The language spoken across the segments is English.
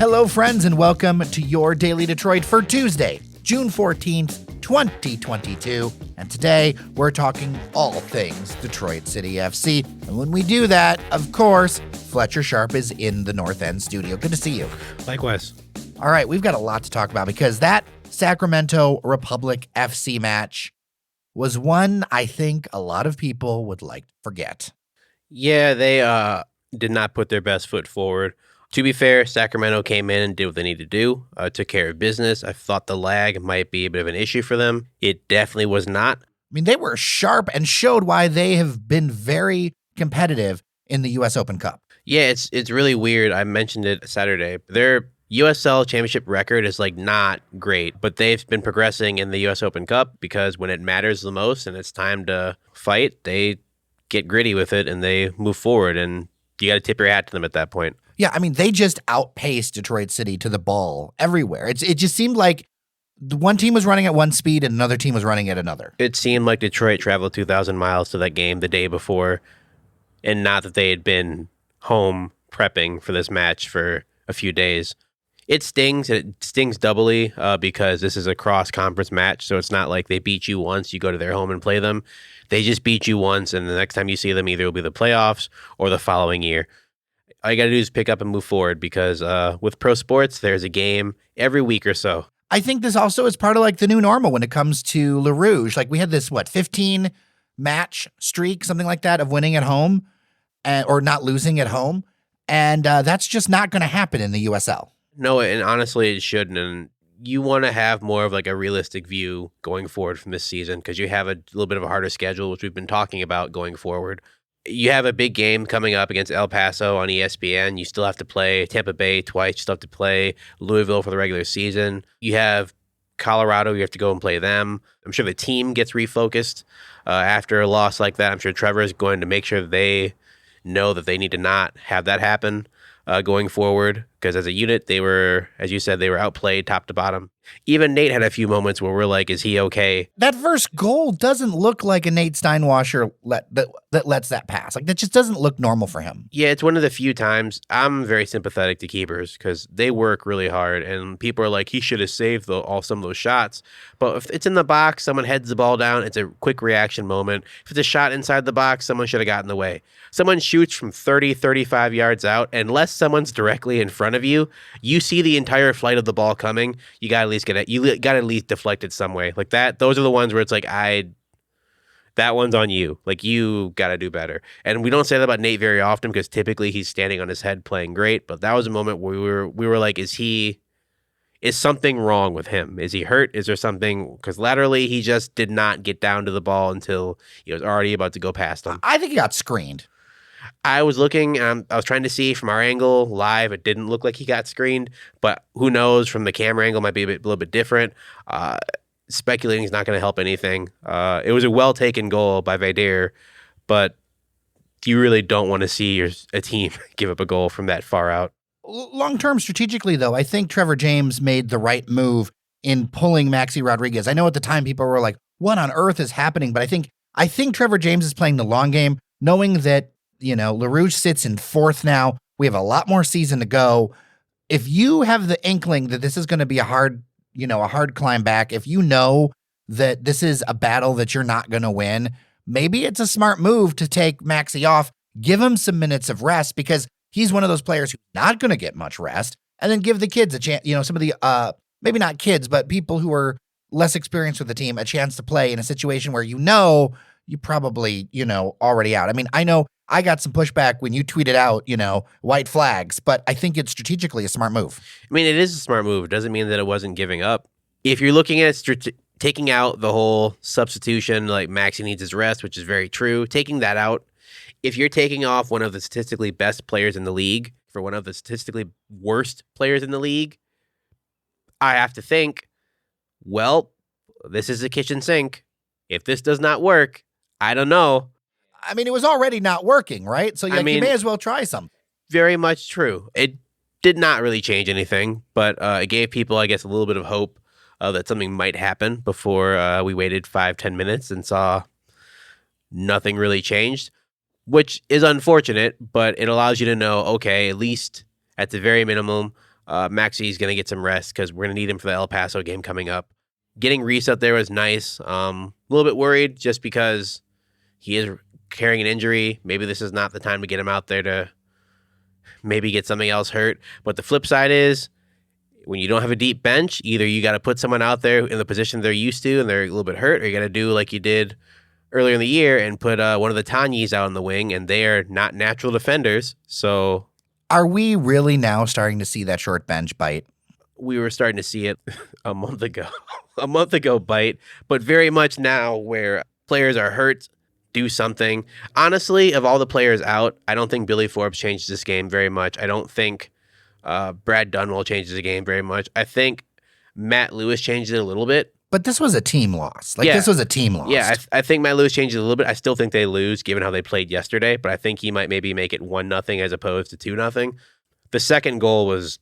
Hello, friends, and welcome to your Daily Detroit for Tuesday, June 14th, 2022. And today, we're talking all things Detroit City FC. And when we do that, of course, Fletcher Sharpe is in the North End studio. Good to see you. Likewise. All right, we've got a lot to talk about because that Sacramento Republic FC match was one I think a lot of people would like to forget. Yeah, they did not put their best foot forward. To be fair, Sacramento came in and did what they needed to do, took care of business. I thought the lag might be a bit of an issue for them. It definitely was not. I mean, they were sharp and showed why they have been very competitive in the U.S. Open Cup. Yeah, it's really weird. I mentioned it Saturday. Their USL Championship record is not great, but they've been progressing in the U.S. Open Cup because when it matters the most and it's time to fight, they get gritty with it and they move forward, and you got to tip your hat to them at that point. Yeah, I mean, they just outpaced Detroit City to the ball everywhere. It just seemed like the one team was running at one speed and another team was running at another. It seemed like Detroit traveled 2,000 miles to that game the day before, and not that they had been home prepping for this match for a few days. It stings, and it stings doubly because this is a cross-conference match, so it's not like they beat you once, you go to their home and play them. They just beat you once, and the next time you see them, either it'll be the playoffs or the following year. All you got to do is pick up and move forward because with pro sports, there's a game every week or so. I think this also is part of the new normal when it comes to Le Rouge. We had this, 15 match streak, something like that, of winning at home or not losing at home. And that's just not going to happen in the USL. No, and honestly, it shouldn't. And you want to have more of a realistic view going forward from this season because you have a little bit of a harder schedule, which we've been talking about going forward. You have a big game coming up against El Paso on ESPN. You still have to play Tampa Bay twice. You still have to play Louisville for the regular season. You have Colorado. You have to go and play them. I'm sure the team gets refocused after a loss like that. I'm sure Trevor is going to make sure that they know that they need to not have that happen going forward because as a unit, they were, as you said, they were outplayed top to bottom. Even Nate had a few moments where we're like, is he okay? That first goal doesn't look like a Nate Steinwasser that lets that pass. That just doesn't look normal for him. Yeah, it's one of the few times I'm very sympathetic to keepers because they work really hard and people are like, he should have saved some of those shots. But if it's in the box, someone heads the ball down, it's a quick reaction moment. If it's a shot inside the box, someone should have gotten in the way. Someone shoots from 30, 35 yards out, unless someone's directly in front of you, you see the entire flight of the ball coming, you got to at least at least deflect it some way. Those are the ones where it's that one's on you. You got to do better. And we don't say that about Nate very often because typically he's standing on his head playing great, but that was a moment where we were like, is something wrong with him? Is he hurt? Is there something? Because laterally, he just did not get down to the ball until he was already about to go past him. I think he got screened. I was looking, I was trying to see from our angle live. It didn't look like he got screened, but who knows? From the camera angle, might be a little bit different. Speculating is not going to help anything. It was a well taken goal by Vader, but you really don't want to see a team give up a goal from that far out. Long term, strategically, though, I think Trevor James made the right move in pulling Maxi Rodriguez. I know at the time people were like, "What on earth is happening?" But I think Trevor James is playing the long game, knowing that Le Rouge sits in fourth now. We have a lot more season to go. If you have the inkling that this is going to be a hard climb back, if you know that this is a battle that you're not going to win, maybe it's a smart move to take Maxi off, give him some minutes of rest because he's one of those players who's not going to get much rest, and then give the kids a chance, some of the, maybe not kids, but people who are less experienced with the team a chance to play in a situation where you probably, already out. I mean, I know I got some pushback when you tweeted out, white flags, but I think it's strategically a smart move. I mean, it is a smart move. It doesn't mean that it wasn't giving up. If you're looking at taking out the whole substitution, like Maxi needs his rest, which is very true, taking that out, if you're taking off one of the statistically best players in the league for one of the statistically worst players in the league, I have to think, well, this is a kitchen sink. If this does not work, I don't know. I mean, it was already not working, right? So you may as well try something. Very much true. It did not really change anything, but it gave people, I guess, a little bit of hope that something might happen before we waited 5-10 minutes and saw nothing really changed, which is unfortunate, but it allows you to know, okay, at least at the very minimum, Maxi's going to get some rest because we're going to need him for the El Paso game coming up. Getting Reese out there was nice. A little bit worried just because he is carrying an injury. Maybe this is not the time to get him out there to maybe get something else hurt. But the flip side is when you don't have a deep bench, either you got to put someone out there in the position they're used to and they're a little bit hurt, or you got to do like you did earlier in the year and put one of the Tanyis out on the wing, and they are not natural defenders. So are we really now starting to see that short bench bite? We were starting to see it a month ago bite, but very much now where players are hurt, do something. Honestly, of all the players out, I don't think Billy Forbes changes this game very much. I don't think Brad Dunwell changes the game very much. I think Matt Lewis changes it a little bit. But this was a team loss. This was a team loss. Yeah, I think Matt Lewis changes it a little bit. I still think they lose given how they played yesterday, but I think he might maybe make it 1-0 as opposed to 2-0. The second goal was...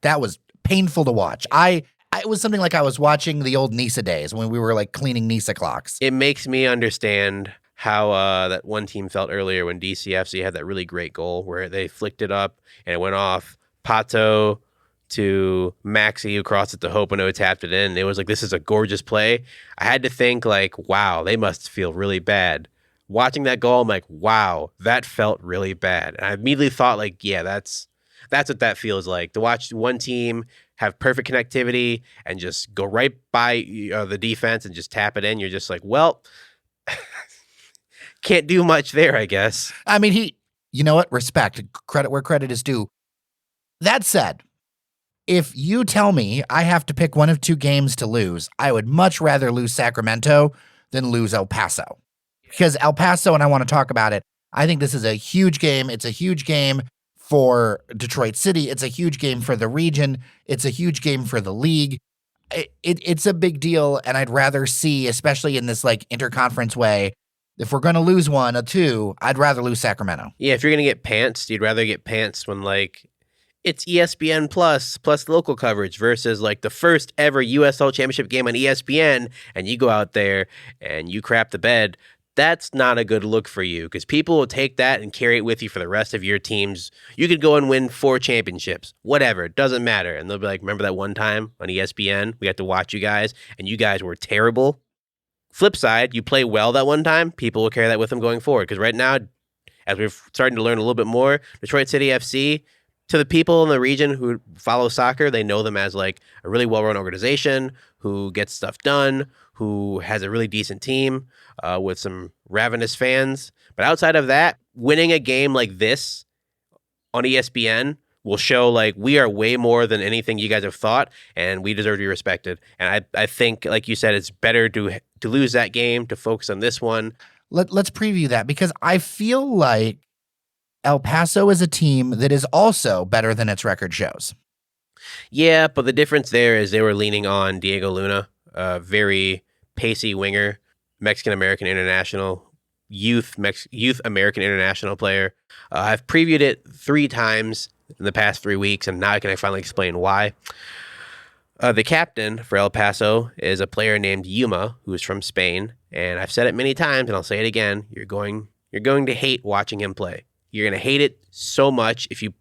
That was painful to watch. It was something like I was watching the old NISA days when we were like cleaning NISA clocks. It makes me understand how that one team felt earlier when DCFC had that really great goal where they flicked it up and it went off Pato to Maxi, who crossed it to Hopino, who tapped it in. It was like, this is a gorgeous play. I had to think like, wow, they must feel really bad. Watching that goal, I'm like, wow, that felt really bad. And I immediately thought like, yeah, that's what that feels like, to watch one team have perfect connectivity and just go right by the defense and just tap it in. You're just like, well, can't do much there, I guess. I mean, you know what? Respect, credit where credit is due. That said, if you tell me I have to pick one of two games to lose, I would much rather lose Sacramento than lose El Paso. Because El Paso, and I want to talk about it, I think this is a huge game. It's a huge game for Detroit City. It's a huge game for the region. It's a huge game for the league. It's a big deal, and I'd rather see, especially in this like interconference way, if we're going to lose one or two, I'd rather lose Sacramento. Yeah, if you're going to get pantsed, you'd rather get pantsed when like it's ESPN plus local coverage versus like the first ever USL Championship game on ESPN, and you go out there and you crap the bed. That's not a good look for you because people will take that and carry it with you for the rest of your teams. You could go and win 4 championships, whatever, it doesn't matter. And they'll be like, remember that one time on ESPN, we had to watch you guys and you guys were terrible. Flip side, you play well that one time, people will carry that with them going forward. Because right now, as we're starting to learn a little bit more, Detroit City FC, to the people in the region who follow soccer, they know them as like a really well-run organization who gets stuff done, who has a really decent team with some ravenous fans. But outside of that, winning a game like this on ESPN will show like we are way more than anything you guys have thought, and we deserve to be respected. And I think, like you said, it's better to lose that game, to focus on this one. Let's preview that, because I feel like El Paso is a team that is also better than its record shows. Yeah, but the difference there is they were leaning on Diego Luna, a very pacey winger, Mexican-American international, youth American international player. I've previewed it 3 times in the past 3 weeks, and now I can finally explain why. The captain for El Paso is a player named Yuma, who is from Spain, and I've said it many times, and I'll say it again. You're going to hate watching him play. You're going to hate it so much. If you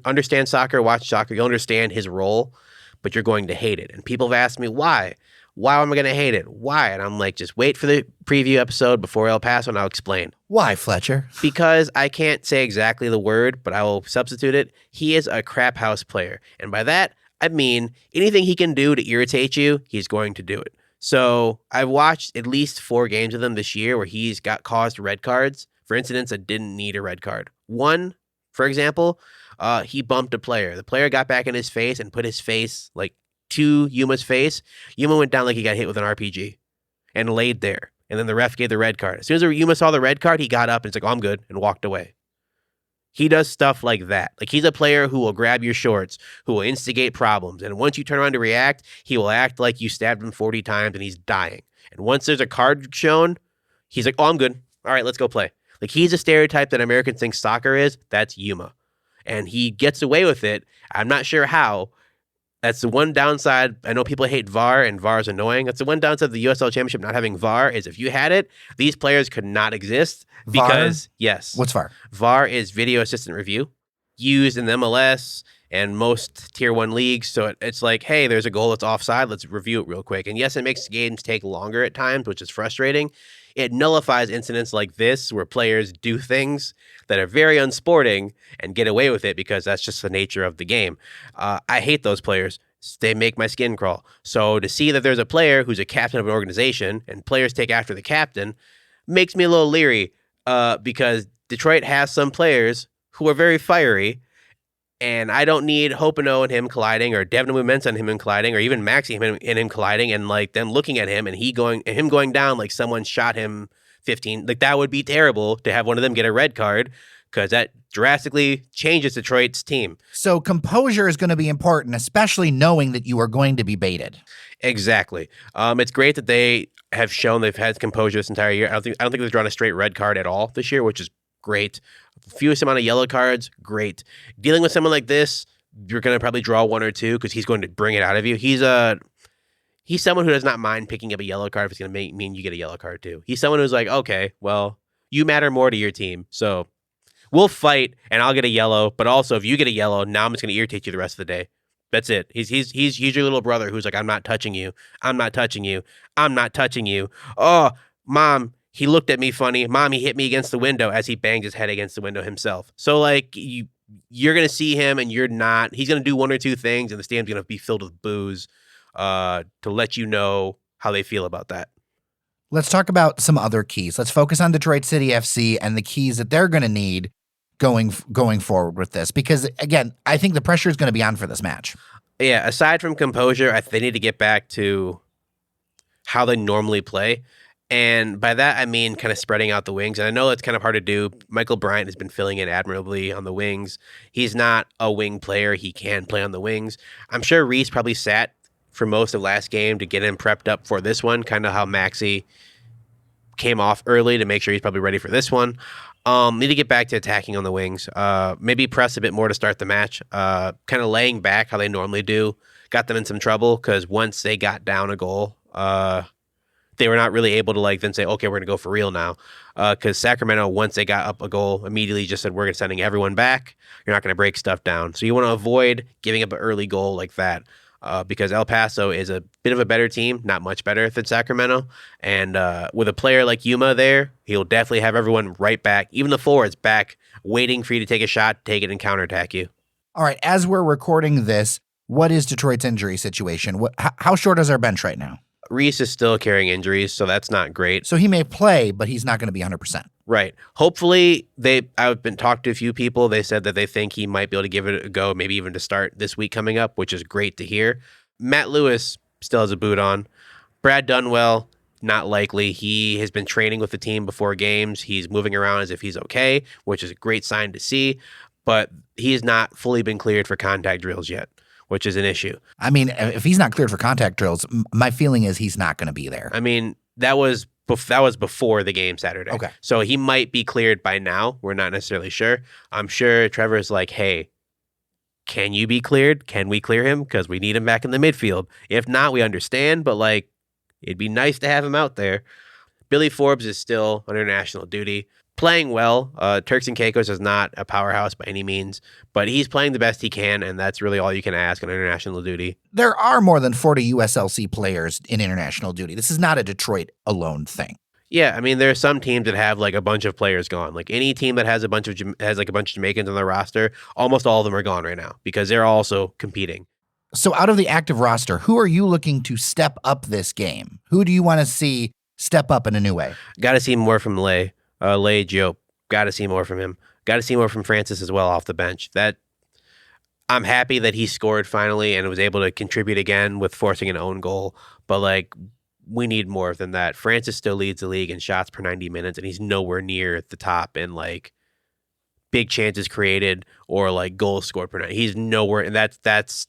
understand soccer, watch soccer, you'll understand his role, but you're going to hate it. And people have asked me, why? Why am I going to hate it? Why? And I'm like, just wait for the preview episode before El Paso, and I'll explain. Why, Fletcher? Because I can't say exactly the word, but I will substitute it. He is a crap house player. And by that, I mean anything he can do to irritate you, he's going to do it. So I've watched at least 4 games of him this year where he's got caused red cards for incidents that didn't need a red card. One, for example, he bumped a player. The player got back in his face and put his face like to Yuma's face. Yuma went down like he got hit with an RPG and laid there. And then the ref gave the red card. As soon as Yuma saw the red card, he got up and it's like, oh, I'm good, and walked away. He does stuff like that. Like, he's a player who will grab your shorts, who will instigate problems. And once you turn around to react, he will act like you stabbed him 40 times and he's dying. And once there's a card shown, he's like, oh, I'm good. All right, let's go play. Like, he's a stereotype that Americans think soccer is. That's Yuma. And he gets away with it. I'm not sure how. That's the one downside. I know people hate VAR, and VAR is annoying. That's the one downside of the USL Championship not having VAR, is if you had it, these players could not exist. Because, VAR? yes. What's VAR? VAR is video assistant review, used in the MLS and most tier 1 leagues. So it's like, hey, there's a goal that's offside. Let's review it real quick. And yes, it makes games take longer at times, which is frustrating. It nullifies incidents like this where players do things that are very unsporting and get away with it because that's just the nature of the game. I hate those players. They make my skin crawl. So to see that there's a player who's a captain of an organization and players take after the captain makes me a little leery because Detroit has some players who are very fiery, and I don't need Hopino and him colliding, or Devin Mensah and him colliding, or even Maxi and him colliding, and like them looking at him and him going down like someone shot him 15. Like that would be terrible to have one of them get a red card, because that drastically changes Detroit's team. So composure is going to be important, especially knowing that you are going to be baited. Exactly. It's great that they have shown they've had composure this entire year. I don't think they've drawn a straight red card at all this year, which is great. Fewest amount of yellow cards, great. Dealing with someone like this, you're going to probably draw 1 or 2 because he's going to bring it out of you. He's someone who does not mind picking up a yellow card if it's going to mean you get a yellow card too. He's someone who's like, okay, well, you matter more to your team, so we'll fight and I'll get a yellow. But also, if you get a yellow, now I'm just going to irritate you the rest of the day. That's it. He's your little brother who's like, I'm not touching you. I'm not touching you. I'm not touching you. Oh, Mom, he looked at me funny. Mom, he hit me against the window as he banged his head against the window himself. So like you're going to see him and you're not. He's going to do 1 or 2 things and the stadium's going to be filled with booze to let you know how they feel about that. Let's talk about some other keys. Let's focus on Detroit City FC and the keys that they're going to need going forward with this, because again, I think the pressure is going to be on for this match. Yeah, aside from composure, they need to get back to how they normally play. And by that, I mean kind of spreading out the wings. And I know that's kind of hard to do. Michael Bryant has been filling in admirably on the wings. He's not a wing player. He can play on the wings. I'm sure Reese probably sat for most of last game to get him prepped up for this one, kind of how Maxi came off early to make sure he's probably ready for this one. Need to get back to attacking on the wings. Maybe press a bit more to start the match. Kind of laying back how they normally do. Got them in some trouble because once they got down a goal, they were not really able to then say, okay, we're going to go for real now. Because Sacramento, once they got up a goal, immediately just said, we're sending everyone back. You're not going to break stuff down. So you want to avoid giving up an early goal like that. Because El Paso is a bit of a better team, not much better than Sacramento. And with a player like Yuma there, he'll definitely have everyone right back, even the forwards back, waiting for you to take a shot, take it, and counterattack you. All right, as we're recording this, what is Detroit's injury situation? How short is our bench right now? Reese is still carrying injuries, so that's not great. So he may play, but he's not going to be 100%. Right. Hopefully, I've been talking to a few people. They said that they think he might be able to give it a go, maybe even to start this week coming up, which is great to hear. Matt Lewis still has a boot on. Brad Dunwell, not likely. He has been training with the team before games. He's moving around as if he's okay, which is a great sign to see. But he has not fully been cleared for contact drills yet, which is an issue. I mean, if he's not cleared for contact drills, my feeling is he's not going to be there. I mean, that was before the game Saturday. Okay. So he might be cleared by now. We're not necessarily sure. I'm sure Trevor's like, hey, can you be cleared? Can we clear him? Because we need him back in the midfield. If not, we understand, but it'd be nice to have him out there. Billy Forbes is still on international duty, playing well. Turks and Caicos is not a powerhouse by any means, but he's playing the best he can, and that's really all you can ask on international duty. There are more than 40 USLC players in international duty. This is not a Detroit alone thing. Yeah, I mean, there are some teams that have a bunch of players gone. Like any team that has a bunch of Jamaicans on their roster, almost all of them are gone right now because they're also competing. So out of the active roster, who are you looking to step up this game? Who do you want to see step up in a new way? Got to see more from Lay Diop. Got to see more from him. Got to see more from Francis as well off the bench. I'm happy that he scored finally and was able to contribute again with forcing an own goal. But we need more than that. Francis still leads the league in shots per 90 minutes, and he's nowhere near at the top in big chances created or goals scored per 90. He's nowhere, and that's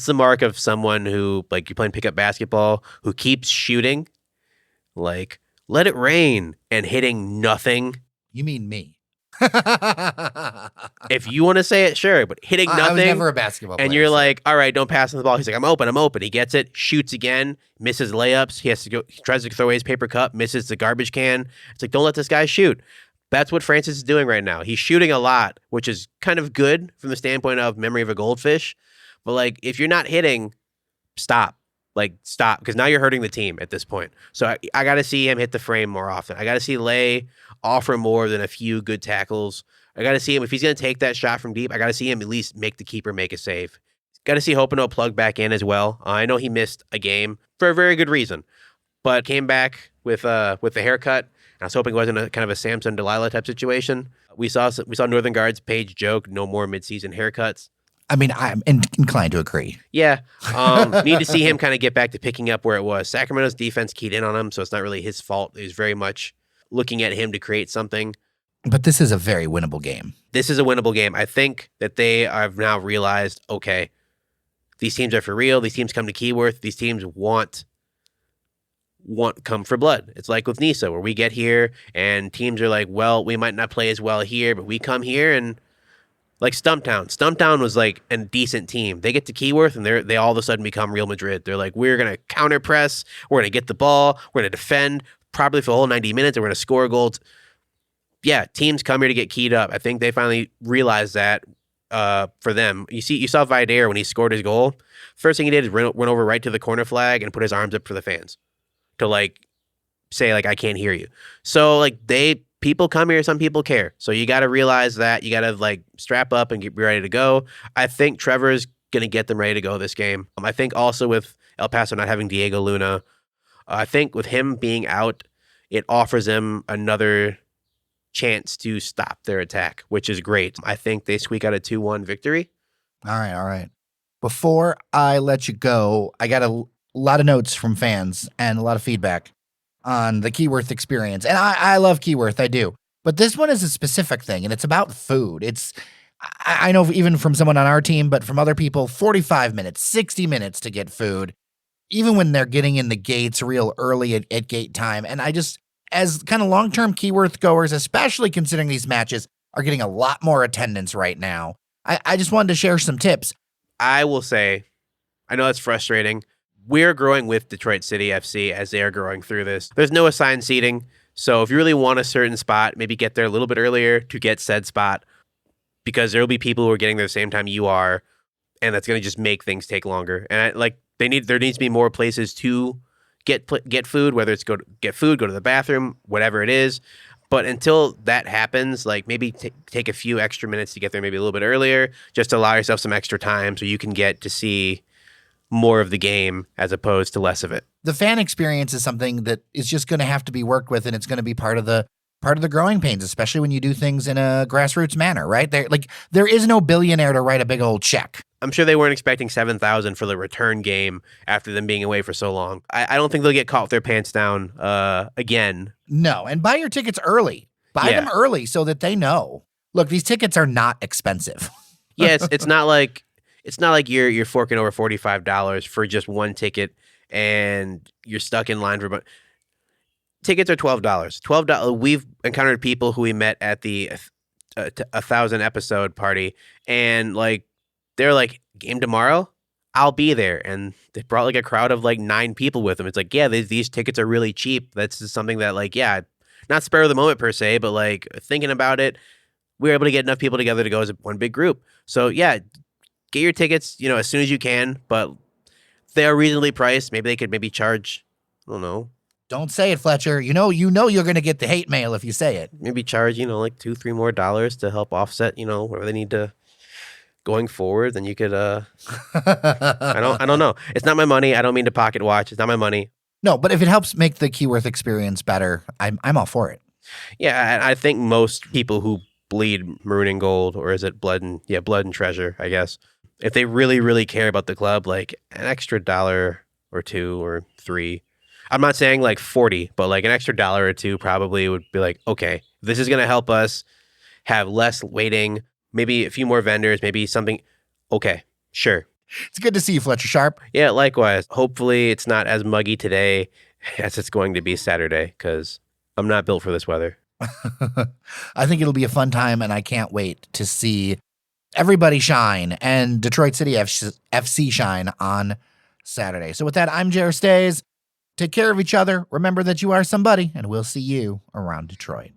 the mark of someone who you're playing pickup basketball who keeps shooting, let it rain and hitting nothing. You mean me? If you want to say it, sure, but hitting nothing. I was never a basketball player. And you're all right, don't pass on the ball. He's like, I'm open. He gets it, shoots again, misses layups. He tries to throw away his paper cup, misses the garbage can. It's don't let this guy shoot. That's what Francis is doing right now. He's shooting a lot, which is kind of good from the standpoint of memory of a goldfish. But like, if you're not hitting, stop. Like, stop, because now you're hurting the team at this point. So I got to see him hit the frame more often. I got to see Lay offer more than a few good tackles. I got to see him, if he's going to take that shot from deep, I got to see him at least make the keeper make a save. Got to see Hopino plug back in as well. I know he missed a game for a very good reason, but came back with the haircut. I was hoping it wasn't a kind of a Samson Delilah type situation. We saw Northern Guard's page joke, no more midseason haircuts. I mean, I'm inclined to agree. Yeah. Need to see him kind of get back to picking up where it was. Sacramento's defense keyed in on him, so it's not really his fault. It was very much looking at him to create something. But this is a very winnable game. This is a winnable game. I think that they have now realized, okay, these teams are for real. These teams come to Keyworth. These teams want come for blood. It's like with Nisa, where we get here and teams are like, well, we might not play as well here, but we come here and like Stumptown. Stumptown was like a decent team. They get to Keyworth and they all of a sudden become Real Madrid. They're like, we're going to counter press. We're going to get the ball. We're going to defend probably for the whole 90 minutes and we're going to score goals. Yeah, teams come here to get keyed up. I think they finally realized that for them. You saw Vidair when he scored his goal. First thing he did is run over right to the corner flag and put his arms up for the fans to like say like, I can't hear you. So like people come here, some people care. So you got to realize that. You got to like strap up and be ready to go. I think Trevor's going to get them ready to go this game. I think also with El Paso not having Diego Luna, I think with him being out, it offers them another chance to stop their attack, which is great. I think they squeak out a 2-1 victory. All right. Before I let you go, I got a lot of notes from fans and a lot of feedback on the Keyworth experience. And I love Keyworth, I do. But this one is a specific thing, and it's about food. I know even from someone on our team, but from other people, 45 minutes, 60 minutes to get food, even when they're getting in the gates real early at gate time. And I just, as kind of long-term Keyworth goers, especially considering these matches are getting a lot more attendance right now, I just wanted to share some tips. I will say, I know that's frustrating. We're growing with Detroit City FC as they are growing through this. There's no assigned seating. So if you really want a certain spot, maybe get there a little bit earlier to get said spot, because there will be people who are getting there the same time you are, and that's going to just make things take longer. And there needs to be more places to get food, whether it's go to the bathroom, whatever it is. But until that happens, like maybe take a few extra minutes to get there, maybe a little bit earlier, just to allow yourself some extra time so you can get to see more of the game as opposed to less of it. The fan experience is something that is just going to have to be worked with, and it's going to be part of the growing pains, especially when you do things in a grassroots manner, right? There is no billionaire to write a big old check. I'm sure they weren't expecting 7,000 for the return game after them being away for so long. I don't think they'll get caught with their pants down again. No, and buy your tickets early. Buy them early so that they know. Look, these tickets are not expensive. Yeah, it's not like you're forking over $45 for just one ticket and you're stuck in line for. Tickets are $12. $12. We've encountered people who we met at the 1,000 episode party, and like they're like, game tomorrow, I'll be there, and they brought like a crowd of like 9 people with them. It's like, yeah, these tickets are really cheap. That's just something that like, yeah, not spur of the moment per se, but like thinking about it, we were able to get enough people together to go as one big group. So yeah, get your tickets, as soon as you can, but they are reasonably priced. Maybe they could charge, I don't know. Don't say it, Fletcher. You know you're going to get the hate mail if you say it. Maybe charge, like $2-3 more to help offset, whatever they need to going forward. Then you could, I don't know. It's not my money. I don't mean to pocket watch. It's not my money. No, but if it helps make the Keyworth experience better, I'm all for it. Yeah, I think most people who bleed maroon and gold, or is it blood and treasure, I guess, if they really, really care about the club, like an extra $1 or $2 or $3. I'm not saying like 40, but like an extra $1 or $2 probably would be like, okay, this is going to help us have less waiting, maybe a few more vendors, maybe something. Okay, sure. It's good to see you, Fletcher Sharpe. Yeah, likewise. Hopefully it's not as muggy today as it's going to be Saturday, because I'm not built for this weather. I think it'll be a fun time, and I can't wait to see everybody shine and Detroit City FC shine on Saturday. So with that, I'm Jer Stays. Take care of each other. Remember that you are somebody, and we'll see you around Detroit.